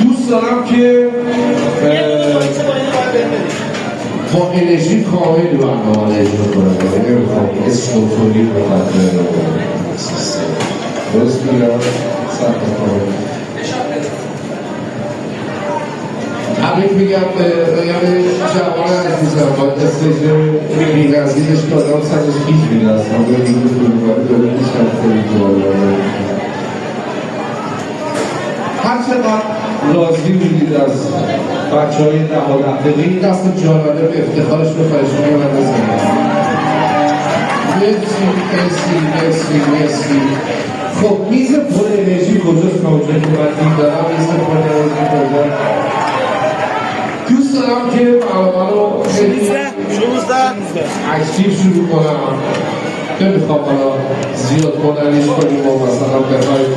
دوست دارم که با انرژی کامل برنامه رو اجرا کنم. نمیخوام اسپونسوری به خاطر سیستم. درست میگم؟ سخت کنم. تبریک میگم به جوان عزیزم با استیج بی‌نظیرش که آدم سرش پیش میره اصلا به این فروباری داره پیشم خیلی جوانانه. هر چقدر راضی بودید از بچه‌های 10 دقیقه دست جانانه به افتخارش بخواهش میگم من بزنید. مرسی. خب میز پر انرژی کجاست کامجا که من دید دارم میز پر انرژی کجاست؟ دوست دارم که برنامه رو خیلی اکتیو شروع کنم. نمیخوام حالا زیاد کننش کنیم و مثلا بخوایم